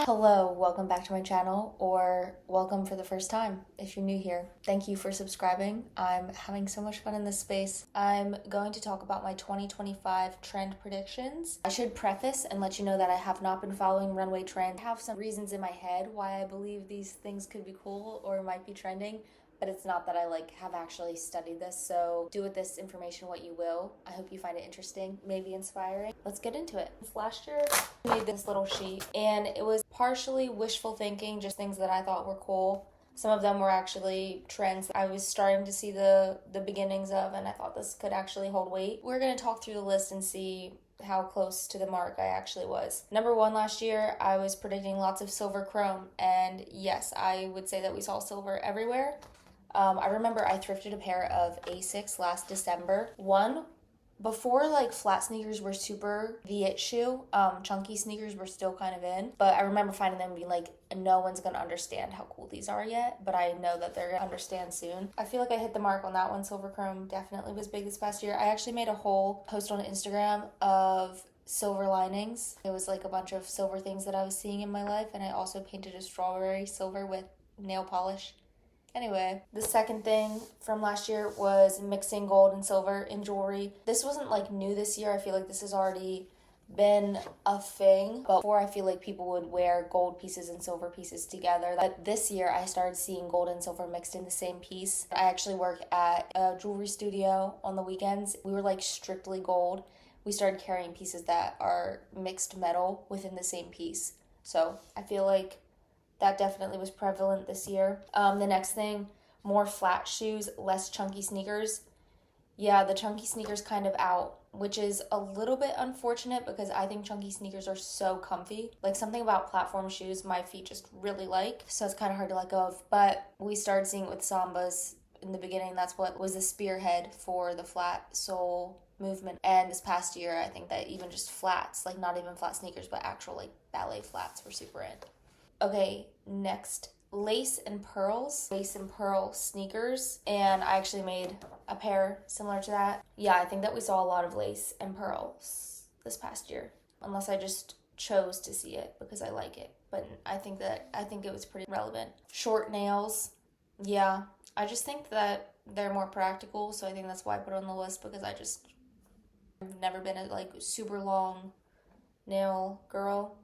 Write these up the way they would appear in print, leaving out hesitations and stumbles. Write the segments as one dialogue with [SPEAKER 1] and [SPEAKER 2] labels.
[SPEAKER 1] Hello, welcome back to my channel, or welcome for the first time if you're new here. Thank you for subscribing. I'm having so much fun in this space. I'm going to talk about my 2025 trend predictions. I should preface and let you know that I have not been following runway trend. I have some reasons in my head why I believe these things could be cool or might be trending, but it's not that I have actually studied this, so do with this information what you will. I hope you find it interesting, maybe inspiring. Let's get into it. Last year, I made this little sheet, and it was partially wishful thinking, just things that I thought were cool. Some of them were actually trends I was starting to see the beginnings of, and I thought this could actually hold weight. We're gonna talk through the list and see how close to the mark I actually was. Number one last year, I was predicting lots of silver chrome, and yes, I would say that we saw silver everywhere. I remember I thrifted a pair of Asics last December. One, before flat sneakers were super the it shoe, chunky sneakers were still kind of in. But I remember finding them and being like, no one's gonna understand how cool these are yet, but I know that they're gonna understand soon. I feel like I hit the mark on that one. Silver chrome definitely was big this past year. I actually made a whole post on Instagram of silver linings. It was like a bunch of silver things that I was seeing in my life, and I also painted a strawberry silver with nail polish. Anyway, the second thing from last year was mixing gold and silver in jewelry. This wasn't new this year. I feel like this has already been a thing, but before I feel like people would wear gold pieces and silver pieces together. But this year I started seeing gold and silver mixed in the same piece. I actually work at a jewelry studio on the weekends. We were strictly gold. We started carrying pieces that are mixed metal within the same piece. So I feel like that definitely was prevalent this year. The next thing, more flat shoes, less chunky sneakers. Yeah, the chunky sneakers kind of out, which is a little bit unfortunate because I think chunky sneakers are so comfy. Something about platform shoes my feet just really like, so it's kind of hard to let go of. But we started seeing it with Sambas in the beginning. That's what was the spearhead for the flat sole movement. And this past year, I think that even just flats, not even flat sneakers, but actual ballet flats were super in. Okay, next, lace and pearls. Lace and pearl sneakers, and I actually made a pair similar to that. Yeah, I think that we saw a lot of lace and pearls this past year, unless I just chose to see it because I like it. But I think it was pretty relevant. Short nails, yeah, I just think that they're more practical, so I think that's why I put it on the list, because I've never been a super long nail girl.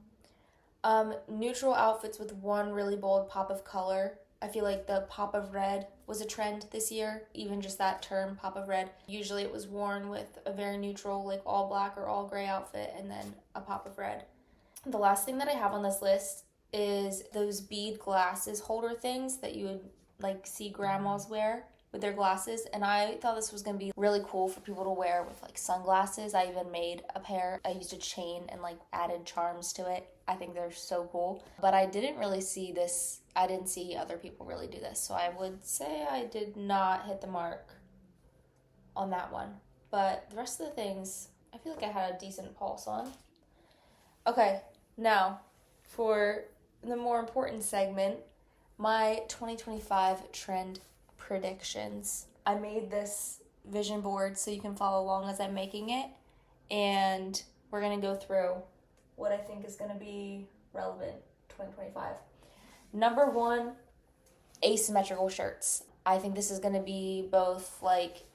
[SPEAKER 1] Neutral outfits with one really bold pop of color. I feel like the pop of red was a trend this year, even just that term, pop of red. Usually it was worn with a very neutral, all black or all gray outfit, and then a pop of red. The last thing that I have on this list is those bead glasses holder things that you would see grandmas wear with their glasses, and I thought this was going to be really cool for people to wear with sunglasses. I even made a pair. I used a chain and added charms to it. I think they're so cool, but I didn't really see this. I didn't see other people really do this, so I would say I did not hit the mark on that one. But the rest of the things, I feel like I had a decent pulse on. Okay, now for the more important segment, my 2025 trend predictions. I made this vision board so you can follow along as I'm making it, and we're going to go through what I think is going to be relevant 2025. Number one, asymmetrical shirts. I think this is going to be both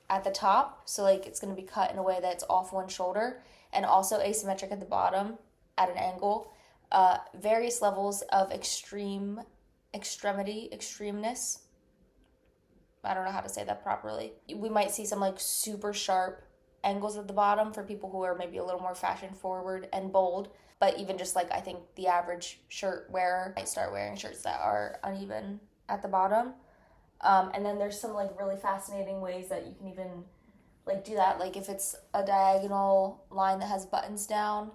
[SPEAKER 1] at the top, so it's going to be cut in a way that's off one shoulder, and also asymmetric at the bottom at an angle. Various levels of extremeness. I don't know how to say that properly. We might see some super sharp angles at the bottom for people who are maybe a little more fashion forward and bold. But even just I think the average shirt wearer might start wearing shirts that are uneven at the bottom. And then there's some really fascinating ways that you can even do that. If it's a diagonal line that has buttons down.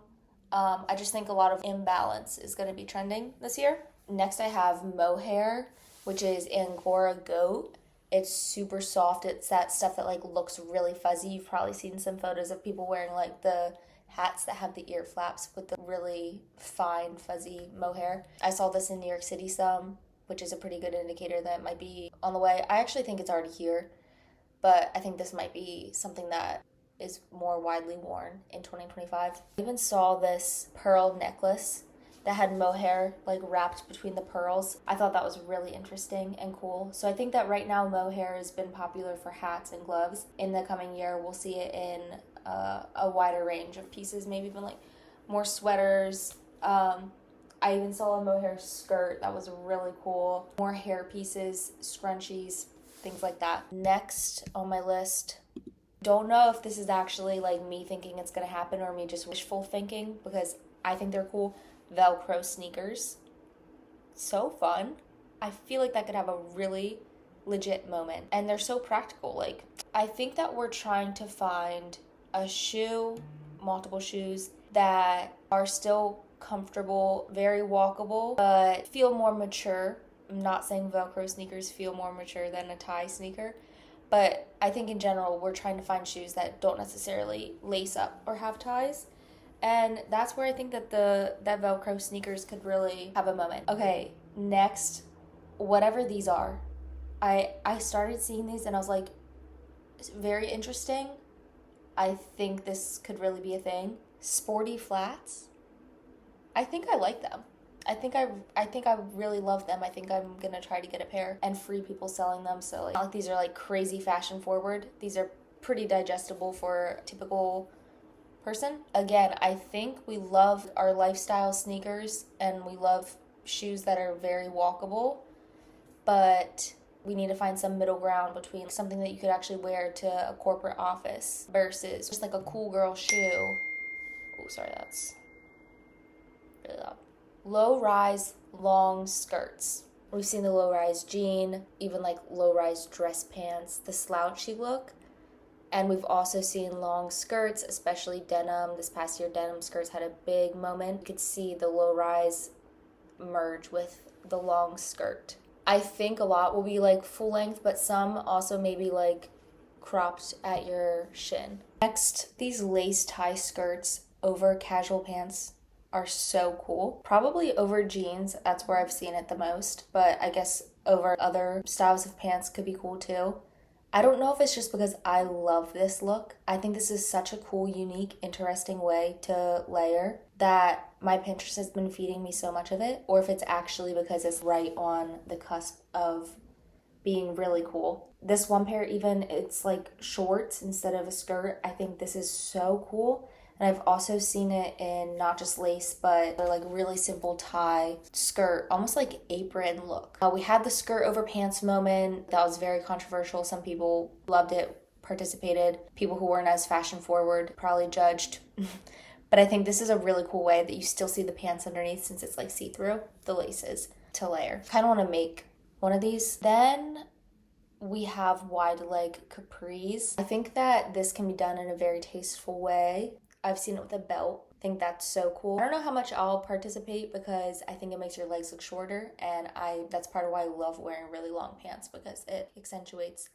[SPEAKER 1] I just think a lot of imbalance is going to be trending this year. Next I have mohair, which is Angora goat. It's super soft. It's that stuff that looks really fuzzy. You've probably seen some photos of people wearing the hats that have the ear flaps with the really fine fuzzy mohair. I saw this in New York City some, which is a pretty good indicator that it might be on the way. I actually think it's already here, but I think this might be something that is more widely worn in 2025. I even saw this pearl necklace that had mohair like wrapped between the pearls. I thought that was really interesting and cool. So I think that right now mohair has been popular for hats and gloves. In the coming year, we'll see it in a wider range of pieces, maybe even like more sweaters. I even saw a mohair skirt that was really cool. More hair pieces, scrunchies, things like that. Next on my list, don't know if this is actually like me thinking it's gonna happen or me just wishful thinking, because I think they're cool. Velcro sneakers. So fun. I feel like that could have a really legit moment. And they're so practical. Like, I think that we're trying to find a shoe, multiple shoes, that are still comfortable, very walkable, but feel more mature. I'm not saying Velcro sneakers feel more mature than a tie sneaker, but I think in general we're trying to find shoes that don't necessarily lace up or have ties. And that's where I think that that Velcro sneakers could really have a moment. Okay, next, whatever these are, I started seeing these and I was like, very interesting. I think this could really be a thing. Sporty flats. I think I like them. I think I really love them. I think I'm gonna try to get a pair and free people selling them. So like, not like these are like crazy fashion forward. These are pretty digestible for a typical person. Again, I think we love our lifestyle sneakers and we love shoes that are very walkable, but we need to find some middle ground between something that you could actually wear to a corporate office versus just like a cool girl shoe. Oh, sorry, that's really loud. Low-rise long skirts. We've seen the low-rise jean, even like low-rise dress pants, the slouchy look. And we've also seen long skirts, especially denim. This past year, denim skirts had a big moment. You could see the low-rise merge with the long skirt. I think a lot will be like full length, but some also maybe like cropped at your shin. Next, these lace tie skirts over casual pants are so cool. Probably over jeans, that's where I've seen it the most, but I guess over other styles of pants could be cool too. I don't know if it's just because I love this look. I think this is such a cool, unique, interesting way to layer that my Pinterest has been feeding me so much of it, or if it's actually because it's right on the cusp of being really cool. This one pair even, it's like shorts instead of a skirt. I think this is so cool. And I've also seen it in not just lace, but they're like really simple tie skirt, almost like apron look. We had the skirt over pants moment. That was very controversial. Some people loved it, participated. People who weren't as fashion forward probably judged. But I think this is a really cool way that you still see the pants underneath, since it's like see-through, the laces to layer. Kind of want to make one of these. Then we have wide leg capris. I think that this can be done in a very tasteful way. I've seen it with a belt. I think that's so cool. I don't know how much I'll participate because I think it makes your legs look shorter, and that's part of why I love wearing really long pants, because it accentuates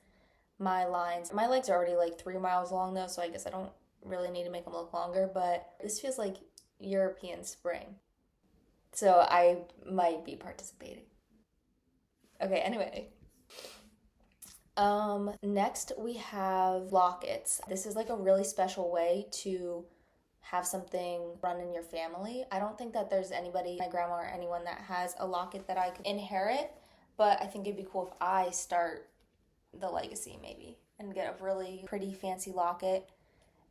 [SPEAKER 1] my lines. My legs are already like 3 miles long though, so I guess I don't really need to make them look longer, but this feels like European spring. So I might be participating. Okay, anyway. Next we have lockets. This is like a really special way to have something run in your family. I don't think that there's anybody, my grandma or anyone, that has a locket that I could inherit, but I think it'd be cool if I start the legacy maybe and get a really pretty fancy locket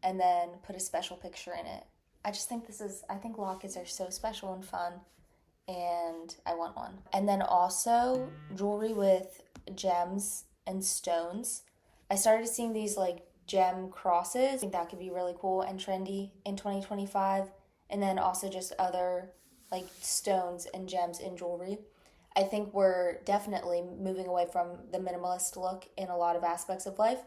[SPEAKER 1] and then put a special picture in it. I think lockets are so special and fun, and I want one. And then also jewelry with gems and stones. I started seeing these like gem crosses. I think that could be really cool and trendy in 2025. And then also just other like stones and gems in jewelry. I think we're definitely moving away from the minimalist look in a lot of aspects of life.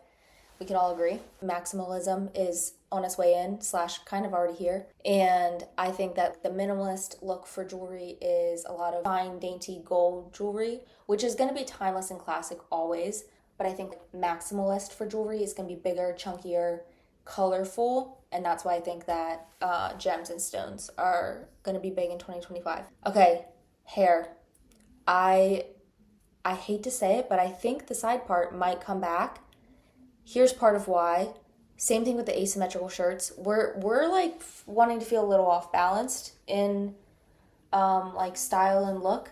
[SPEAKER 1] We can all agree. Maximalism is on its way in / kind of already here. And I think that the minimalist look for jewelry is a lot of fine, dainty gold jewelry, which is going to be timeless and classic always. But I think maximalist for jewelry is going to be bigger, chunkier, colorful. And that's why I think that gems and stones are going to be big in 2025. Okay, hair. I hate to say it, but I think the side part might come back. Here's part of why. Same thing with the asymmetrical shirts. We're like wanting to feel a little off balanced in like style and look,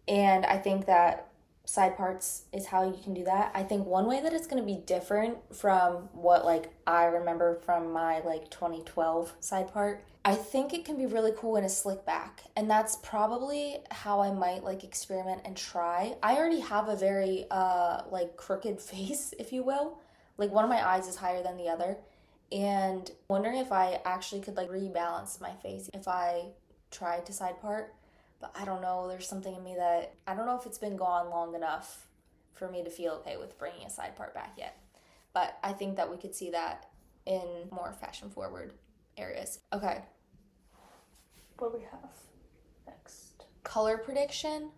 [SPEAKER 1] and I think that side parts is how you can do that. I think one way that it's going to be different from what like I remember from my like 2012 side part, I think it can be really cool in a slick back, and that's probably how I might like experiment and try. I already have a very like crooked face, if you will. Like one of my eyes is higher than the other, and wondering if I actually could like rebalance my face if I tried to side part. But I don't know, there's something in me that I don't know if it's been gone long enough for me to feel okay with bringing a side part back yet. But I think that we could see that in more fashion forward areas. Okay. What do we have next? Color prediction.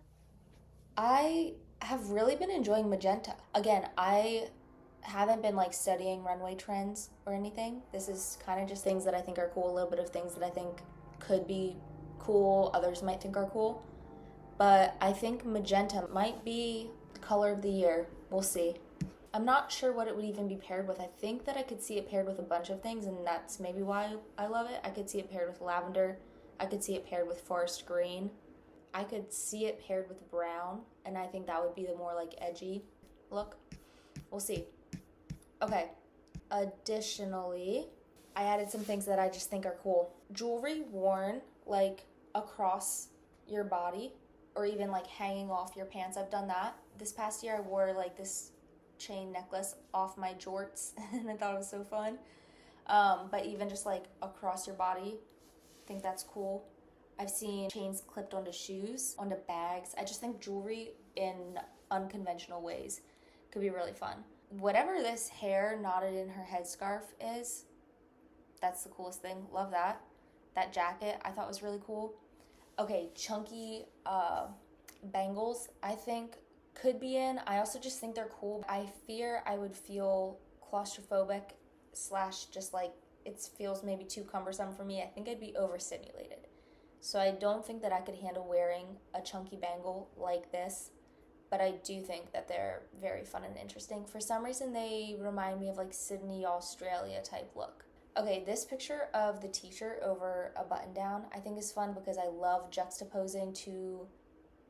[SPEAKER 1] I have really been enjoying magenta. Again, I haven't been like studying runway trends or anything. This is kind of just things that I think are cool, a little bit of things that I think could be cool, others might think are cool. But I think magenta might be the color of the year. We'll see. I'm not sure what it would even be paired with. I think that I could see it paired with a bunch of things, and that's maybe why I love it. I could see it paired with lavender. I could see it paired with forest green. I could see it paired with brown, and I think that would be the more like edgy look. We'll see. Okay. Additionally, I added some things that I just think are cool. Jewelry worn like across your body or even like hanging off your pants. I've done that. This past year I wore like this chain necklace off my jorts and I thought it was so fun. But even just like across your body, I think that's cool. I've seen chains clipped onto shoes, onto bags. I just think jewelry in unconventional ways could be really fun. Whatever this hair knotted in her headscarf is, that's the coolest thing. Love that. That jacket I thought was really cool. Okay, chunky bangles I think could be in. I also just think they're cool. I fear I would feel claustrophobic / just like it feels maybe too cumbersome for me. I think I'd be overstimulated. So I don't think that I could handle wearing a chunky bangle like this, but I do think that they're very fun and interesting. For some reason, they remind me of like Sydney, Australia type look. Okay, this picture of the t-shirt over a button down I think is fun because I love juxtaposing two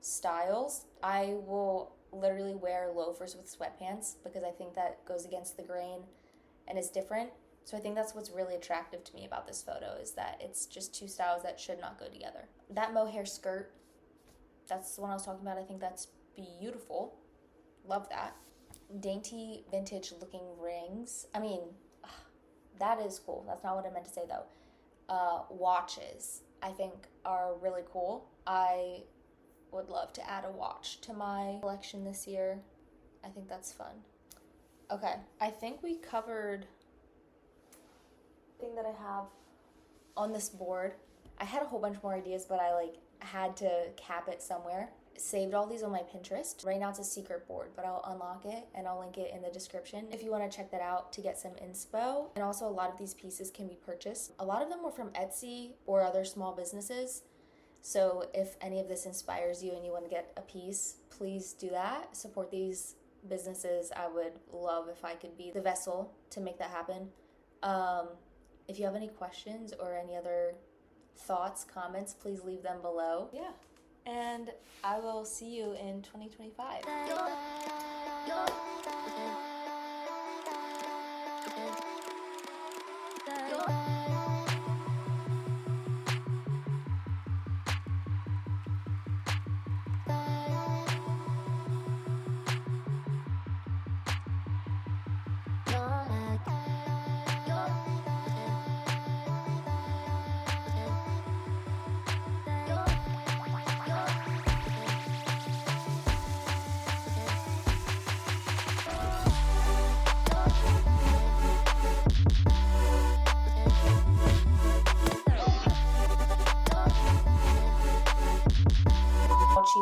[SPEAKER 1] styles. I will literally wear loafers with sweatpants because I think that goes against the grain and is different. So I think that's what's really attractive to me about this photo is that it's just two styles that should not go together. That mohair skirt, that's the one I was talking about. I think that's beautiful. Love that. Dainty vintage looking rings. I mean, that is cool. That's not what I meant to say though. Watches I think are really cool. I would love to add a watch to my collection this year. I think that's fun. Okay, I think we covered thing that I have on this board. I had a whole bunch more ideas, but I like had to cap it somewhere. Saved all these on my Pinterest. Right now it's a secret board, but I'll unlock it and I'll link it in the description if you want to check that out to get some inspo. And also a lot of these pieces can be purchased. A lot of them were from Etsy or other small businesses. So if any of this inspires you and you want to get a piece, please do that. Support these businesses. I would love if I could be the vessel to make that happen. If you have any questions or any other thoughts, comments, please leave them below. Yeah. And I will see you in 2025.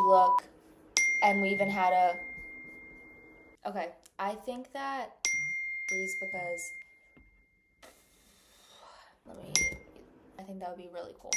[SPEAKER 1] Look, and we even had a okay, I think that breeze because I think that would be really cool.